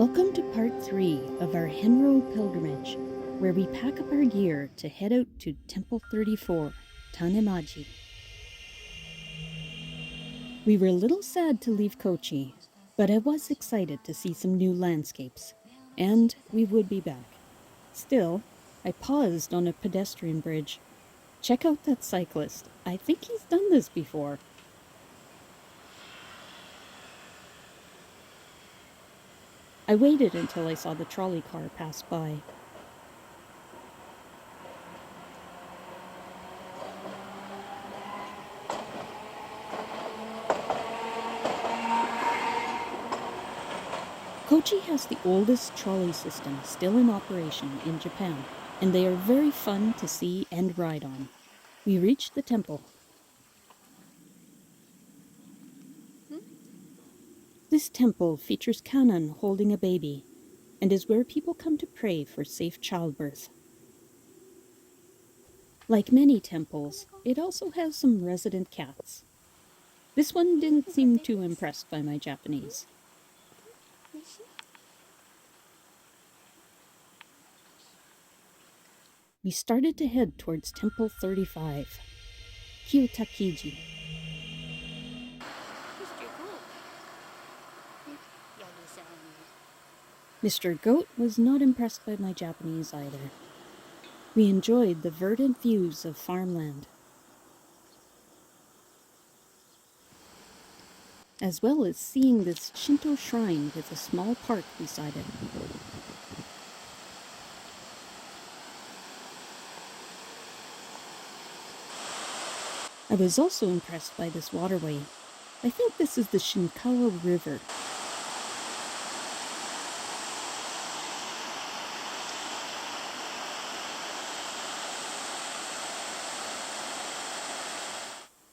Welcome to part 3 of our Henro Pilgrimage, where we pack up our gear to head out to Temple 34, Tanemaji. We were a little sad to leave Kochi, but I was excited to see some new landscapes, and we would be back. Still, I paused on a pedestrian bridge. Check out that cyclist. I think he's done this before. I waited until I saw the trolley car pass by. Kochi has the oldest trolley system still in operation in Japan, and they are very fun to see and ride on. We reached the temple. This temple features Kannon holding a baby, and is where people come to pray for safe childbirth. Like many temples, it also has some resident cats. This one didn't seem too impressed by my Japanese. We started to head towards Temple 35, Kyotakiji. Mr. Goat was not impressed by my Japanese either. We enjoyed the verdant views of farmland, as well as seeing this Shinto shrine with a small park beside it. I was also impressed by this waterway. I think this is the Shikoku River.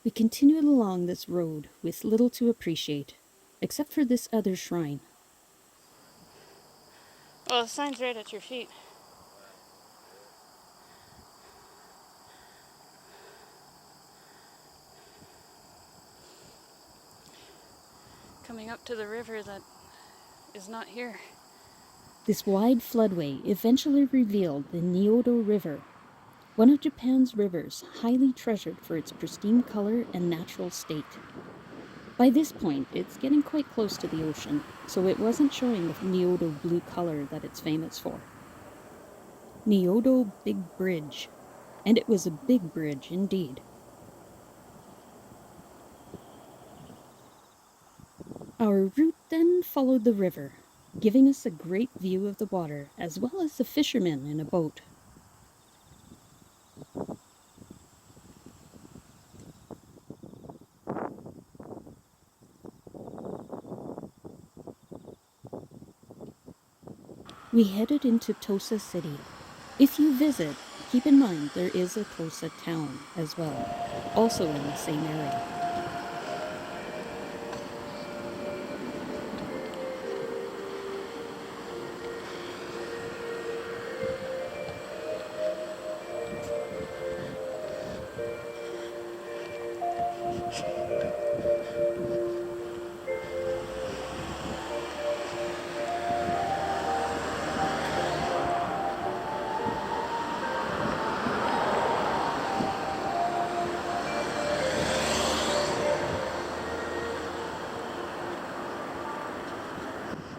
We continued along this road with little to appreciate, except for this other shrine. Well, the sign's right at your feet. Coming up to the river that is not here. This wide floodway eventually revealed the Niyodo River, one of Japan's rivers highly treasured for its pristine color and natural state. By this point, it's getting quite close to the ocean, so it wasn't showing the Niyodo blue color that it's famous for. Niyodo Big Bridge, and it was a big bridge indeed. Our route then followed the river, giving us a great view of the water as well as the fishermen in a boat. We headed into Tosa City. If you visit, keep in mind there is a Tosa town as well, also in the same area.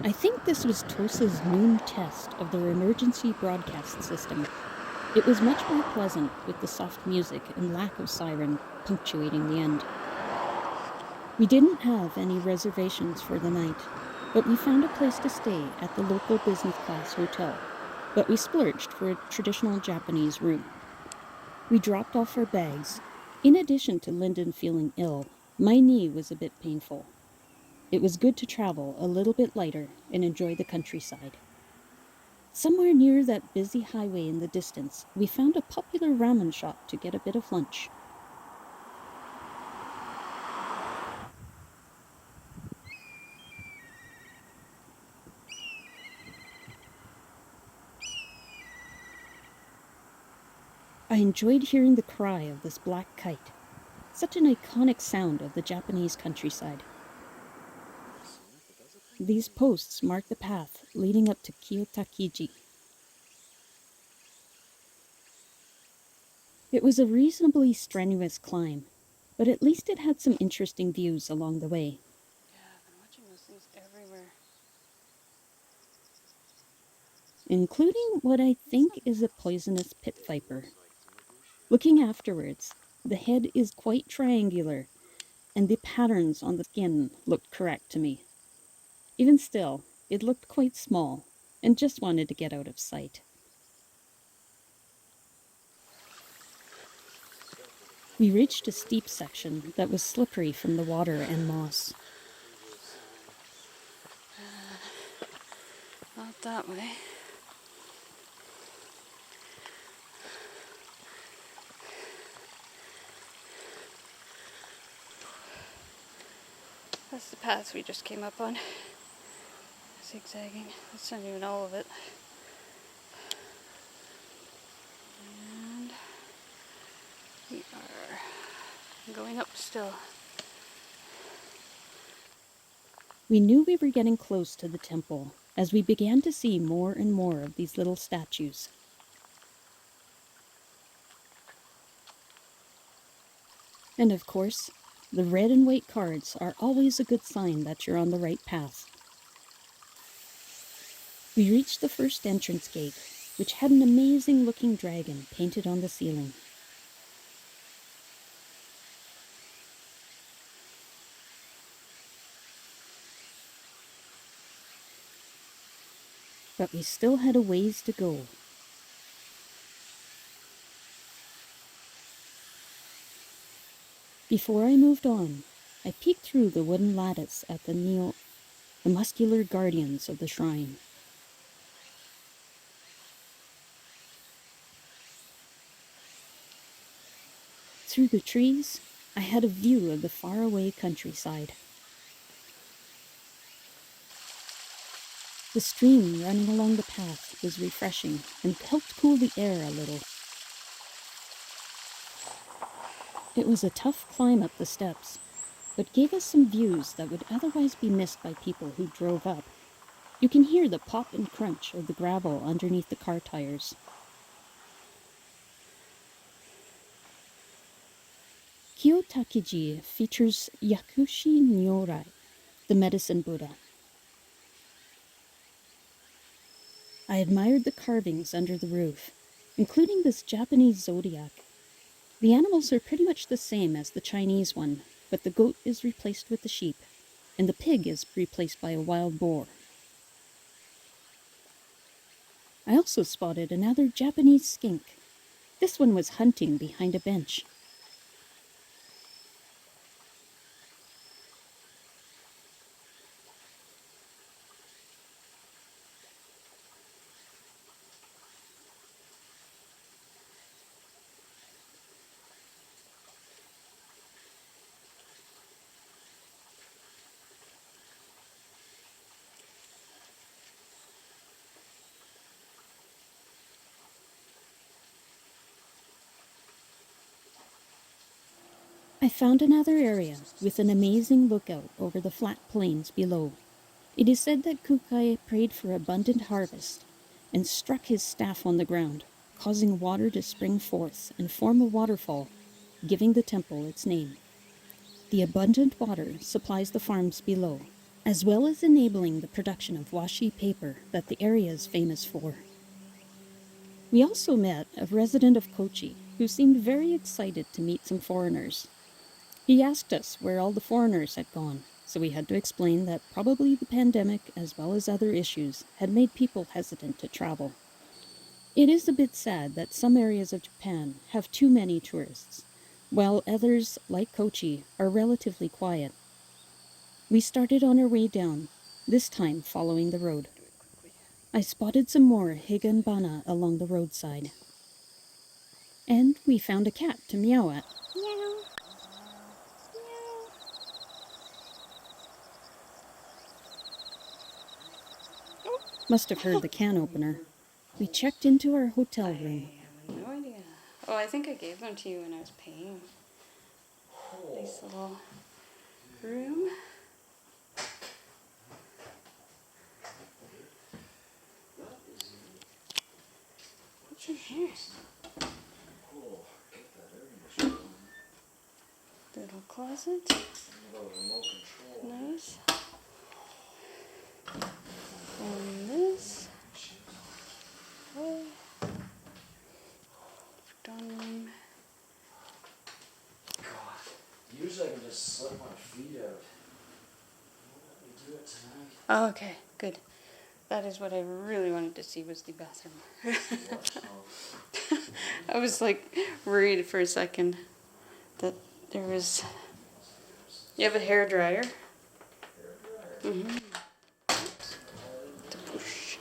I think this was Tosa's noon test of their emergency broadcast system. It was much more pleasant with the soft music and lack of siren punctuating the end. We didn't have any reservations for the night, but we found a place to stay at the local business class hotel, but we splurged for a traditional Japanese room. We dropped off our bags. In addition to Lyndon feeling ill, my knee was a bit painful. It was good to travel a little bit lighter and enjoy the countryside. Somewhere near that busy highway in the distance, we found a popular ramen shop to get a bit of lunch. I enjoyed hearing the cry of this black kite, such an iconic sound of the Japanese countryside. These posts mark the path leading up to Kiyotakiji. It was a reasonably strenuous climb, but at least it had some interesting views along the way. Yeah, I've been watching those things everywhere. Including what I think is a poisonous pit viper. Looking afterwards, the head is quite triangular, and the patterns on the skin looked correct to me. Even still, it looked quite small, and just wanted to get out of sight. We reached a steep section that was slippery from the water and moss. Not that way. That's the path we just came up on. Zigzagging. That's not even all of it. And we are going up still. We knew we were getting close to the temple as we began to see more and more of these little statues. And of course, the red and white cards are always a good sign that you're on the right path. We reached the first entrance gate, which had an amazing looking dragon painted on the ceiling. But we still had a ways to go. Before I moved on, I peeked through the wooden lattice at the muscular guardians of the shrine. Through the trees, I had a view of the faraway countryside. The stream running along the path was refreshing and helped cool the air a little. It was a tough climb up the steps, but gave us some views that would otherwise be missed by people who drove up. You can hear the pop and crunch of the gravel underneath the car tires. Kiyotakiji features Yakushi Nyorai, the medicine Buddha. I admired the carvings under the roof, including this Japanese zodiac. The animals are pretty much the same as the Chinese one, but the goat is replaced with the sheep, and the pig is replaced by a wild boar. I also spotted another Japanese skink. This one was hunting behind a bench. I found another area with an amazing lookout over the flat plains below. It is said that Kūkai prayed for abundant harvest and struck his staff on the ground, causing water to spring forth and form a waterfall, giving the temple its name. The abundant water supplies the farms below, as well as enabling the production of washi paper that the area is famous for. We also met a resident of Kochi who seemed very excited to meet some foreigners. He asked us where all the foreigners had gone, so we had to explain that probably the pandemic, as well as other issues, had made people hesitant to travel. It is a bit sad that some areas of Japan have too many tourists, while others, like Kochi, are relatively quiet. We started on our way down, this time following the road. I spotted some more higanbana along the roadside. And we found a cat to meow at. Meow. Must have heard the can opener. We checked into our hotel room. I have no idea. Oh, I think I gave them to you when I was paying. Nice little room. closet. Nice. And this. Oh. Dawn room. God, usually I can just slip my feet out. Let me do it tonight. Oh, okay, good. That is what I really wanted to see, was the bathroom. I was like worried for a second that there was. You have a hair dryer. Mm-hmm. To push.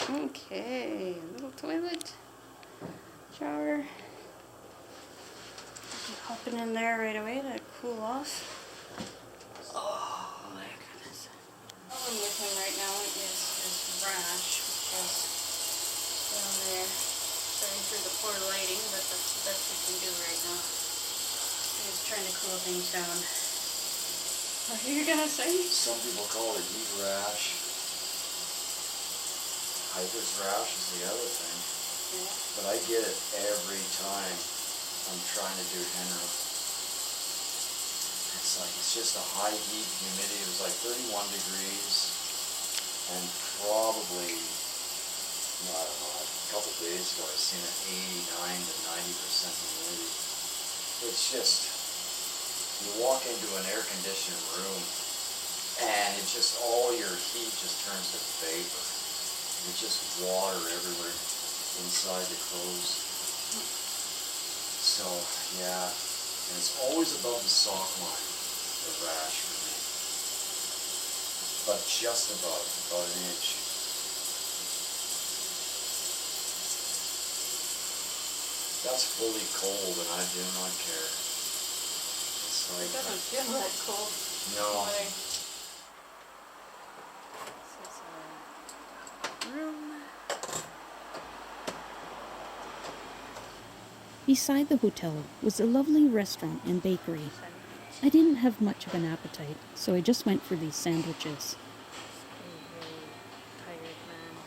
Okay, little toilet, shower. I'm hopping in there right away to cool off. Oh my goodness. The problem with him right now is his rash, because down there. Sorry for the poor lighting, but that's the best we can do right now. He's trying to cool things down. What are you gonna say? Some people call it heat rash. Hyper's rash is the other thing. Yeah. But I get it every time I'm trying to do Henro. It's just a high heat, humidity. It was like 31 degrees, and probably, I don't know, a couple of days ago I seen it 89 to 90% humidity. It's just, you walk into an air-conditioned room, and it just, all your heat just turns to vapor. It's just water everywhere inside the clothes. So, yeah, and it's always above the sock line, the rash for me. But just about an inch. That's fully cold, and I do not care. It's like, It doesn't feel that cold. no. This is our room. Beside the hotel was a lovely restaurant and bakery. I didn't have much of an appetite, so I just went for these sandwiches. Tired man.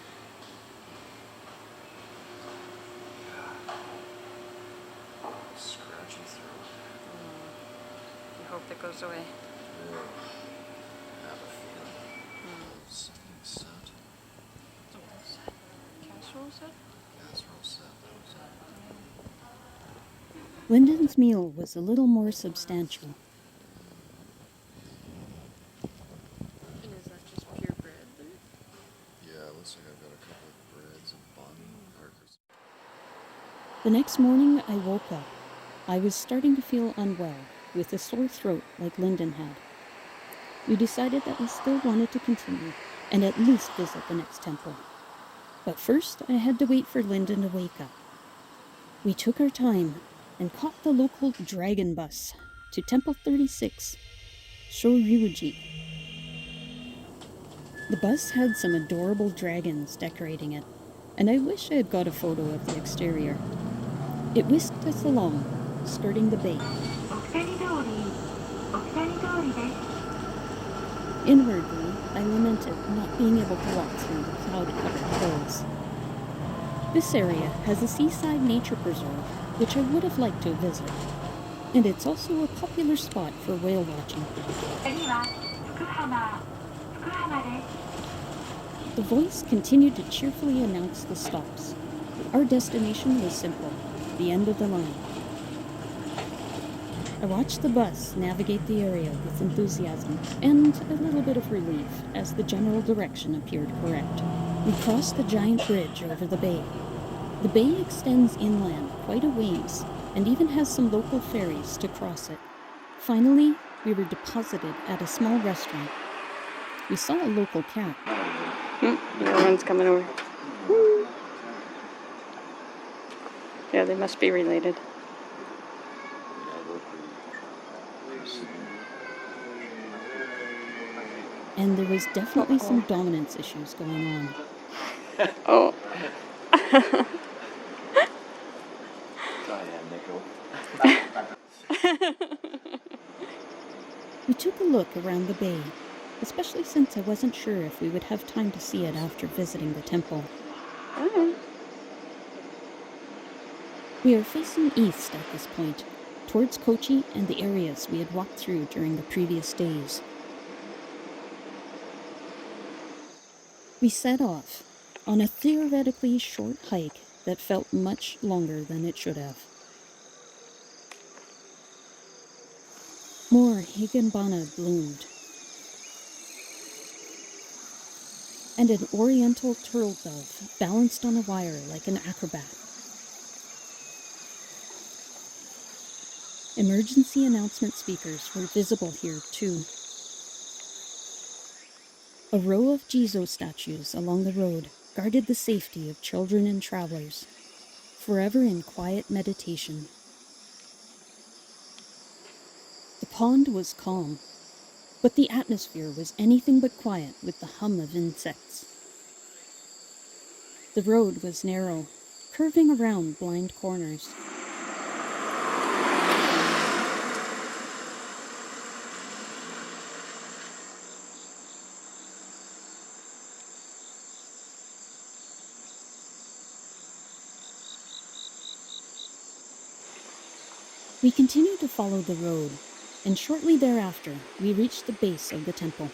Scratchy throat. You hope that goes away. Yeah. I have a feeling. Something set. Casserole set? Casserole set. Lyndon's meal was a little more substantial. And is that just pure bread there? Yeah, it looks like I've got a couple of breads and bun markers. The next morning I woke up. I was starting to feel unwell, with a sore throat like Lyndon had. We decided that we still wanted to continue, and at least visit the next temple. But first I had to wait for Lyndon to wake up. We took our time and caught the local dragon bus to Temple 36, Shoryuji. The bus had some adorable dragons decorating it, and I wish I had got a photo of the exterior. It whisked us along, skirting the bay. Inwardly, I lamented not being able to walk through the cloud-covered hills. This area has a seaside nature preserve, which I would have liked to visit, and it's also a popular spot for whale watching. The voice continued to cheerfully announce the stops. Our destination was simple, the end of the line. I watched the bus navigate the area with enthusiasm and a little bit of relief as the general direction appeared correct. We crossed the giant bridge over the bay. The bay extends inland quite a ways and even has some local ferries to cross it. Finally, we were deposited at a small restaurant. We saw a local cat. Everyone's coming over. Yeah, they must be related. And there was definitely some dominance issues going on. Oh. We took a look around the bay, especially since I wasn't sure if we would have time to see it after visiting the temple. We are facing east at this point, towards Kochi and the areas we had walked through during the previous days. We set off on a theoretically short hike that felt much longer than it should have. More higanbana bloomed, and an oriental turtle dove balanced on a wire like an acrobat. Emergency announcement speakers were visible here too. A row of Jizo statues along the road guarded the safety of children and travelers, forever in quiet meditation. The pond was calm, but the atmosphere was anything but quiet with the hum of insects. The road was narrow, curving around blind corners. We continued to follow the road, and shortly thereafter we reached the base of the temple.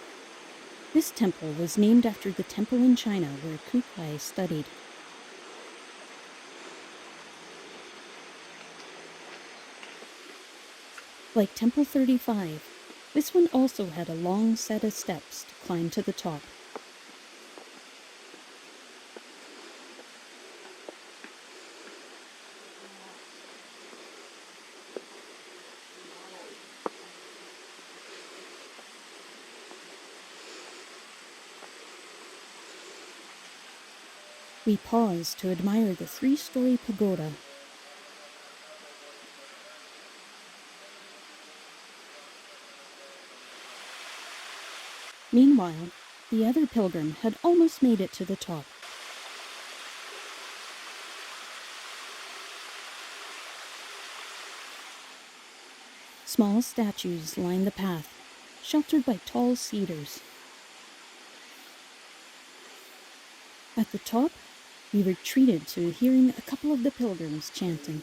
This temple was named after the temple in China where Kūkai studied. Like Temple 35, this one also had a long set of steps to climb to the top. We paused to admire the 3-story pagoda. Meanwhile, the other pilgrim had almost made it to the top. Small statues lined the path, sheltered by tall cedars. At the top, we were treated to hearing a couple of the pilgrims chanting.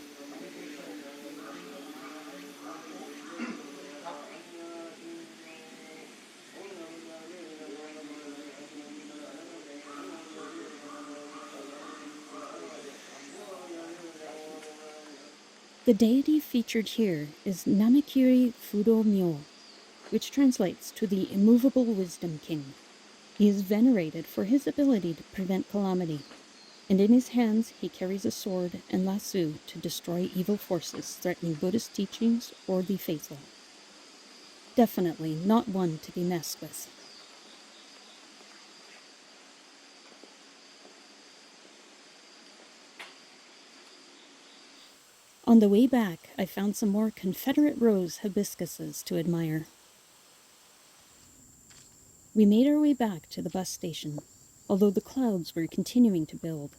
The deity featured here is Namakiri Fudo Myo, which translates to the immovable wisdom king. He is venerated for his ability to prevent calamity, and in his hands he carries a sword and lasso to destroy evil forces threatening Buddhist teachings or the faithful. Definitely not one to be messed with. On the way back, I found some more Confederate rose hibiscuses to admire. We made our way back to the bus station, although the clouds were continuing to build.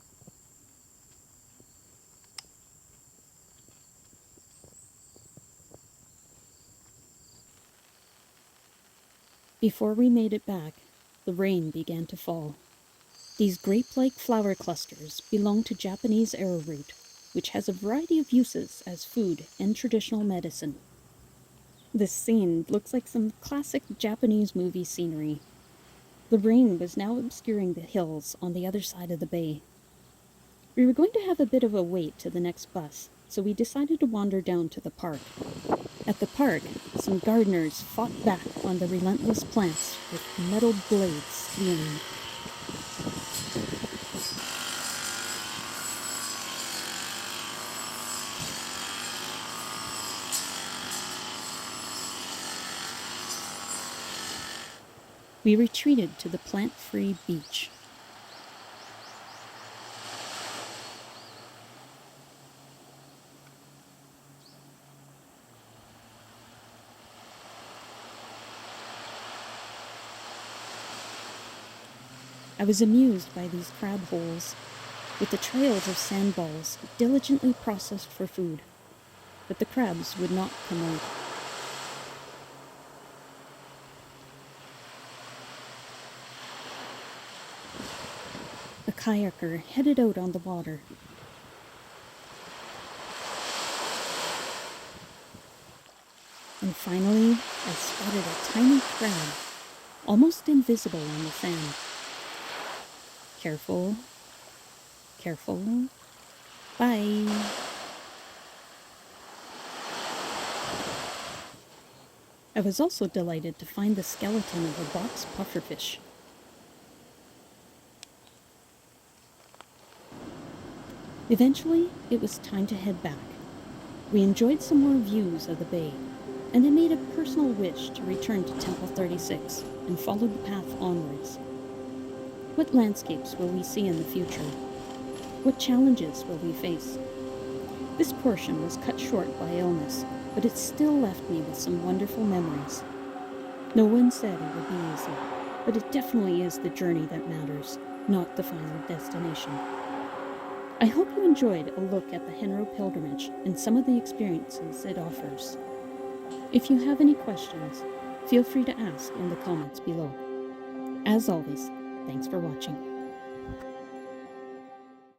Before we made it back, the rain began to fall. These grape-like flower clusters belong to Japanese arrowroot, which has a variety of uses as food and traditional medicine. This scene looks like some classic Japanese movie scenery. The rain was now obscuring the hills on the other side of the bay. We were going to have a bit of a wait to the next bus, so we decided to wander down to the park. At the park, some gardeners fought back on the relentless plants with metal blades gleaming. We retreated to the plant-free beach. I was amused by these crab holes, with the trails of sandballs diligently processed for food, but the crabs would not come out. A kayaker headed out on the water. Finally, I spotted a tiny crab, almost invisible on the sand. Careful. Careful. Bye. I was also delighted to find the skeleton of a box pufferfish. Eventually, it was time to head back. We enjoyed some more views of the bay, and I made a personal wish to return to Temple 36 and follow the path onwards. What landscapes will we see in the future? What challenges will we face? This portion was cut short by illness, but it still left me with some wonderful memories. No one said it would be easy, but it definitely is the journey that matters, not the final destination. I hope you enjoyed a look at the Henro Pilgrimage and some of the experiences it offers. If you have any questions, feel free to ask in the comments below. As always, thanks for watching.